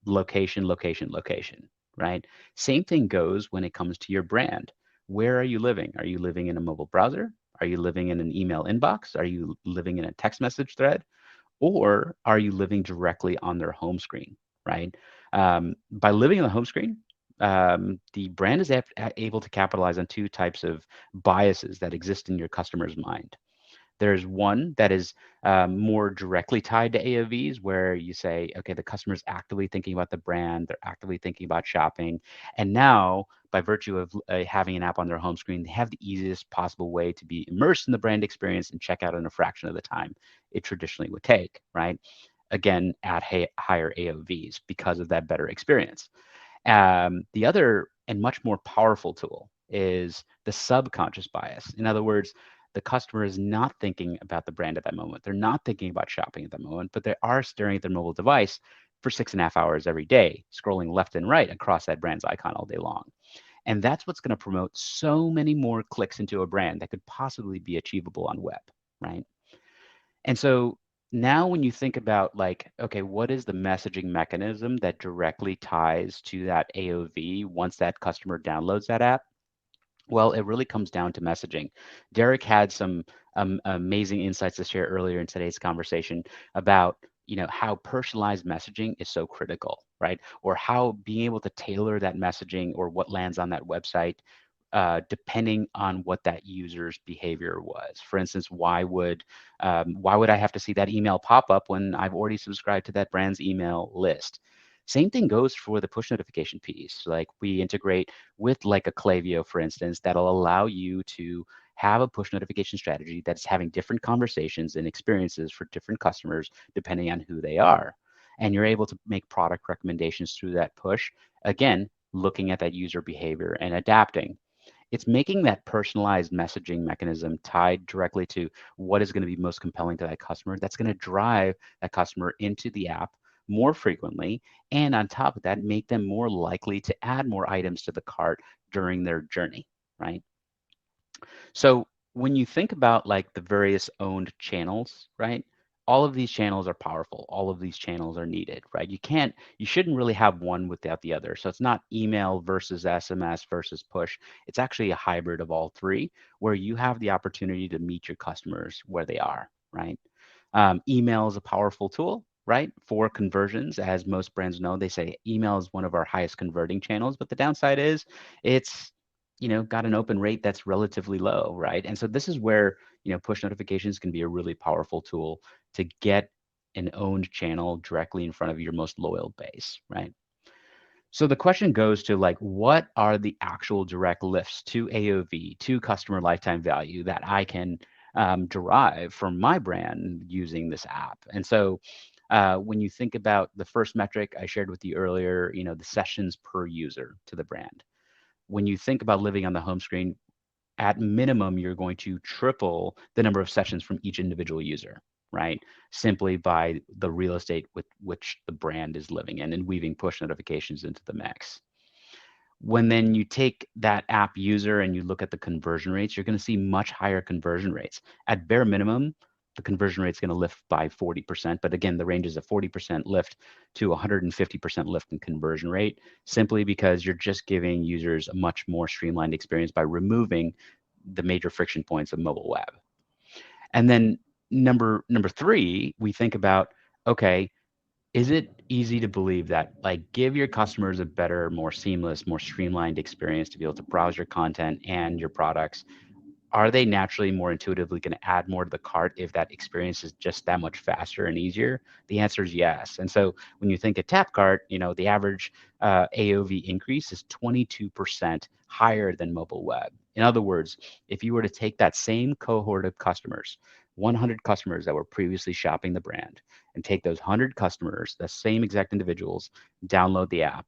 location, location, location, right? Same thing goes when it comes to your brand. Where are you living? Are you living in a mobile browser? Are you living in an email inbox? Are you living in a text message thread? Or are you living directly on their home screen, right? By living on the home screen, the brand is able to capitalize on two types of biases that exist in your customer's mind. There's one that is more directly tied to AOVs, where you say, okay, the customer's actively thinking about the brand, they're actively thinking about shopping. And now, by virtue of having an app on their home screen, they have the easiest possible way to be immersed in the brand experience and check out in a fraction of the time it traditionally would take, right? Again, at higher AOVs because of that better experience. The other and much more powerful tool is the subconscious bias. In other words, the customer is not thinking about the brand at that moment. They're not thinking about shopping at that moment, but they are staring at their mobile device for 6.5 hours every day, scrolling left and right across that brand's icon all day long. And that's what's going to promote so many more clicks into a brand that could possibly be achievable on web, right? And so now when you think about like, okay, what is the messaging mechanism that directly ties to that AOV once that customer downloads that app? Well, it really comes down to messaging. Derek had some amazing insights to share earlier in today's conversation about, how personalized messaging is so critical, right? Or how being able to tailor that messaging or what lands on that website depending on what that user's behavior was. For instance, why would I have to see that email pop up when I've already subscribed to that brand's email list? Same thing goes for the push notification piece. Like we integrate with like a Klaviyo, for instance, that'll allow you to have a push notification strategy that's having different conversations and experiences for different customers depending on who they are. And you're able to make product recommendations through that push. Again, looking at that user behavior and adapting. It's making that personalized messaging mechanism tied directly to what is going to be most compelling to that customer. That's going to drive that customer into the app more frequently. And on top of that, make them more likely to add more items to the cart during their journey, right? So when you think about like the various owned channels, right? All of these channels are powerful. All of these channels are needed, right? You shouldn't really have one without the other. So it's not email versus SMS versus push. It's actually a hybrid of all three where you have the opportunity to meet your customers where they are, right? Email is a powerful tool, right? For conversions, as most brands know, they say email is one of our highest converting channels, but the downside is it's got an open rate that's relatively low, right? And so this is where, push notifications can be a really powerful tool to get an owned channel directly in front of your most loyal base, right? So the question goes to like, what are the actual direct lifts to AOV, to customer lifetime value that I can derive from my brand using this app? And so when you think about the first metric I shared with you earlier, the sessions per user to the brand. When you think about living on the home screen, at minimum, you're going to triple the number of sessions from each individual user, right? Simply by the real estate with which the brand is living in and weaving push notifications into the mix. When then you take that app user and you look at the conversion rates, you're going to see much higher conversion rates. At bare minimum, the conversion rate is going to lift by 40%. But again, the range is a 40% lift to 150% lift in conversion rate, simply because you're just giving users a much more streamlined experience by removing the major friction points of mobile web. And then number three, we think about, okay, is it easy to believe that like give your customers a better, more seamless, more streamlined experience to be able to browse your content and your products? Are they naturally more intuitively going to add more to the cart if that experience is just that much faster and easier? The answer is yes. And so when you think of TapCart, the average AOV increase is 22% higher than mobile web. In other words, if you were to take that same cohort of customers, 100 customers that were previously shopping the brand, and take those 100 customers, the same exact individuals, download the app,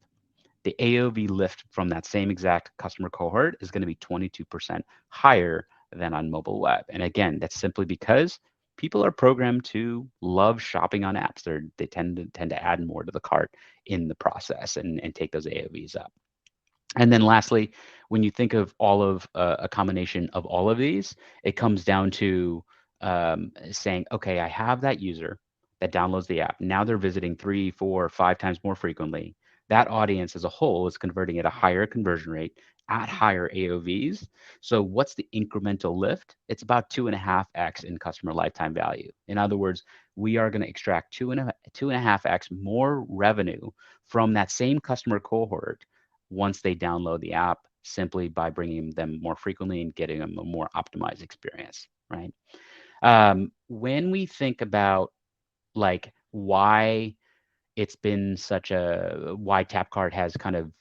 the AOV lift from that same exact customer cohort is going to be 22% higher than on mobile web. And again, that's simply because people are programmed to love shopping on apps. They tend to add more to the cart in the process and take those AOVs up. And then lastly, when you think of all of a combination of all of these, it comes down to saying, okay, I have that user that downloads the app. Now they're visiting 3, 4, 5 times more frequently. That audience as a whole is converting at a higher conversion rate at higher AOVs. So what's the incremental lift? It's about 2.5x in customer lifetime value. In other words, we are going to extract 2.5x more revenue from that same customer cohort once they download the app, simply by bringing them more frequently and getting them a more optimized experience, right? When we think about like why it's been why TapCart has kind of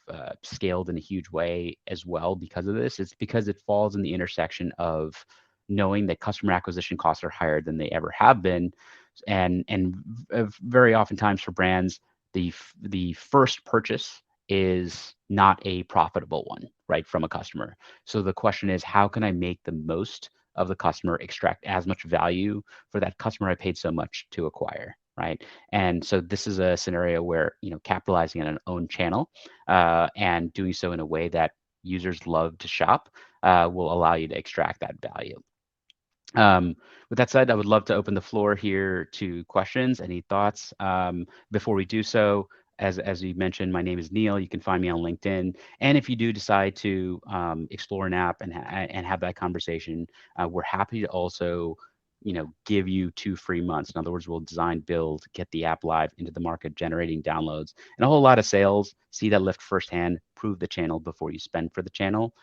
scaled in a huge way as well because of this, it's because it falls in the intersection of knowing that customer acquisition costs are higher than they ever have been, and very oftentimes for brands, the first purchase is not a profitable one, right, from a customer. So the question is, how can I make the most of the customer, extract as much value for that customer I paid so much to acquire, right? And so this is a scenario where, capitalizing on an own channel and doing so in a way that users love to shop will allow you to extract that value. With that said, I would love to open the floor here to questions. Any thoughts? Before we do so, as you mentioned, my name is Neil. You can find me on LinkedIn. And if you do decide to explore an app and have that conversation, we're happy to also give you 2 free months. In other words, we'll design, build, get the app live into the market, generating downloads and a whole lot of sales. See that lift firsthand, prove the channel before you spend for the channel.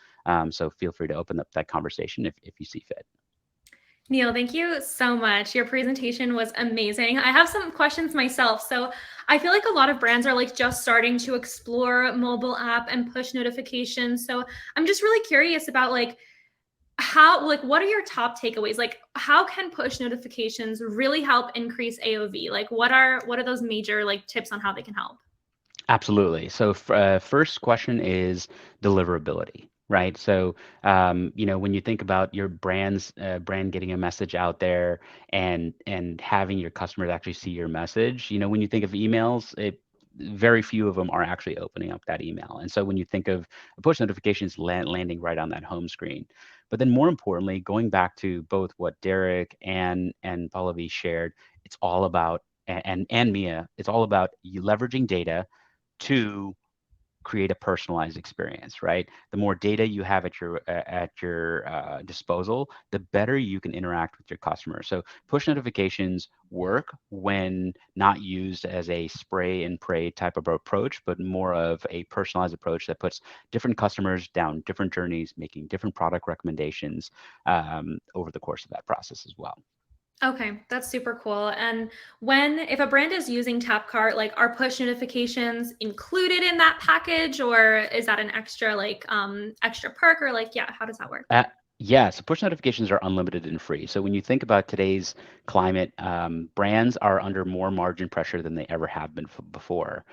So feel free to open up that conversation if you see fit. Neil, thank you so much. Your presentation was amazing. I have some questions myself. So I feel like a lot of brands are like just starting to explore mobile app and push notifications. So I'm just really curious about like what are your top takeaways? Like how can push notifications really help increase AOV? Like what are those major like tips on how they can help? Absolutely. So first question is deliverability, right? So when you think about your brand getting a message out there and having your customers actually see your message, when you think of emails, very few of them are actually opening up that email. And so when you think of push notifications landing right on that home screen, but then more importantly, going back to both what Derek and Pallavi shared, it's all about and Mia, it's all about you leveraging data to create a personalized experience, right? The more data you have at your disposal, the better you can interact with your customers. So push notifications work when not used as a spray and pray type of approach, but more of a personalized approach that puts different customers down different journeys, making different product recommendations over the course of that process as well. Okay, that's super cool. And if a brand is using TapCart, like are push notifications included in that package, or is that an extra extra perk, or like, yeah, how does that work? Yeah, so push notifications are unlimited and free. So when you think about today's climate, brands are under more margin pressure than they ever have been before.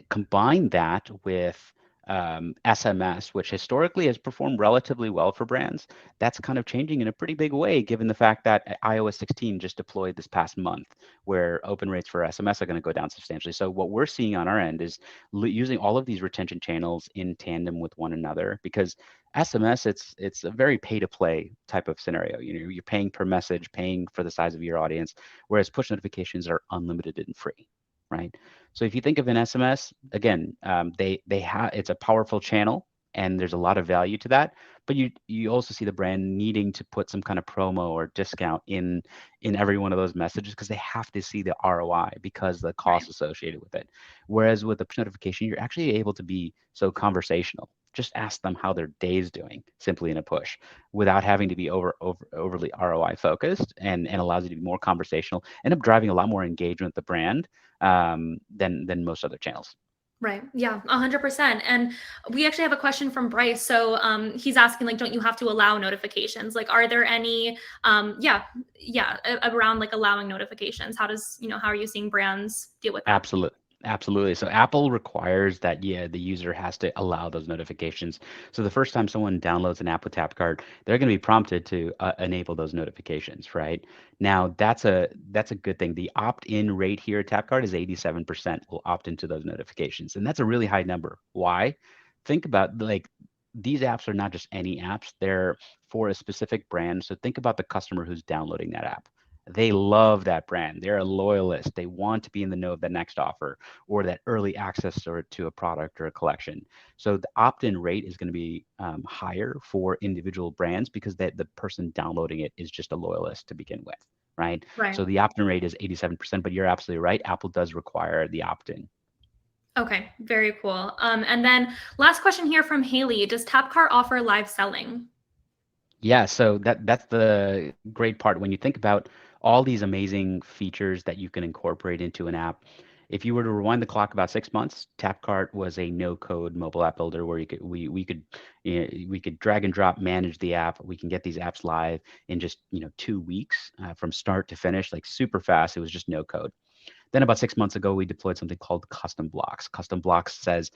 Combine that with SMS, which historically has performed relatively well for brands. That's kind of changing in a pretty big way, given the fact that iOS 16 just deployed this past month, where open rates for SMS are going to go down substantially. So what we're seeing on our end is using all of these retention channels in tandem with one another, because SMS, it's a very pay to play type of scenario. You're paying per message, paying for the size of your audience, whereas push notifications are unlimited and free, right? So if you think of an SMS, again, they have it's a powerful channel, and there's a lot of value to that. But you also see the brand needing to put some kind of promo or discount in every one of those messages, because they have to see the ROI because the cost associated with it. Whereas with the push notification, you're actually able to be so conversational. Just ask them how their day's doing simply in a push, without having to be overly ROI focused, and allows you to be more conversational, end up driving a lot more engagement with the brand than most other channels. Right. Yeah, 100%. And we actually have a question from Bryce. So he's asking, like, don't you have to allow notifications? Like, are there any, around like allowing notifications? How are you seeing brands deal with that? Absolutely. So Apple requires that, the user has to allow those notifications. So the first time someone downloads an app with TapCart, they're going to be prompted to enable those notifications, right? Now, that's a good thing. The opt-in rate here at TapCart is 87% will opt into those notifications. And that's a really high number. Why? Think about, like, these apps are not just any apps. They're for a specific brand. So think about the customer who's downloading that app. They love that brand. They're a loyalist. They want to be in the know of the next offer or that early access to a product or a collection. So the opt-in rate is going to be higher for individual brands, because the person downloading it is just a loyalist to begin with, right? Right. So the opt-in rate is 87%, but you're absolutely right. Apple does require the opt-in. Okay, very cool. And then last question here from Haley. Does TapCart offer live selling? Yeah, so that's the great part. When you think about all these amazing features that you can incorporate into an app, if you were to rewind the clock about 6 months, TapCart was a no-code mobile app builder where we could drag and drop, manage the app. We can get these apps live in just 2 weeks from start to finish, like super fast. It was just no code. Then about 6 months ago, we deployed something called custom blocks. Custom blocks says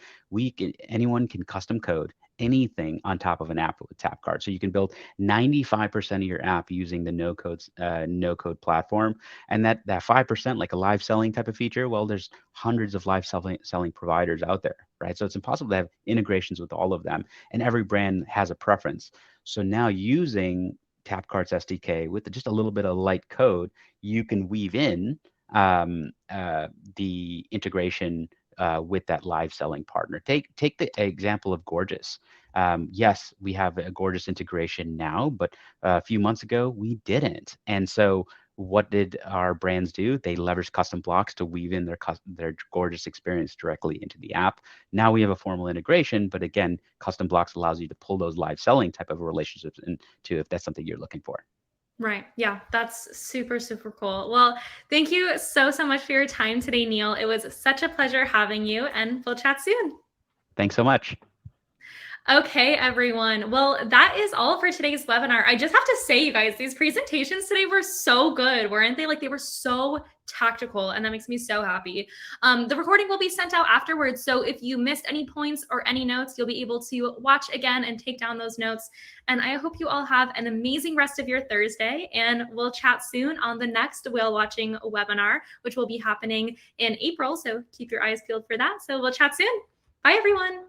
anyone can custom code anything on top of an app with TapCart. So you can build 95% of your app using the no code platform. And that 5%, like a live selling type of feature, well, there's hundreds of live selling providers out there, right? So it's impossible to have integrations with all of them. And every brand has a preference. So now using TapCart's SDK with just a little bit of light code, you can weave in the integration with that live selling partner. Take the example of Gorgeous. Yes, we have a Gorgeous integration now, but a few months ago we didn't. And so what did our brands do? They leveraged custom blocks to weave in their Gorgeous experience directly into the app. Now we have a formal integration, but again, custom blocks allows you to pull those live selling type of relationships into if that's something you're looking for. Right. Yeah, that's super, super cool. Well, thank you so much for your time today, Neil. It was such a pleasure having you, and we'll chat soon. Thanks so much. Okay, everyone. Well, that is all for today's webinar. I just have to say, you guys, these presentations today were so good, weren't they? Like, they were so tactical, and that makes me so happy. The recording will be sent out afterwards, so if you missed any points or any notes, you'll be able to watch again and take down those notes. And I hope you all have an amazing rest of your Thursday, and we'll chat soon on the next whale watching webinar, which will be happening in April, so keep your eyes peeled for that. So we'll chat soon. Bye, everyone.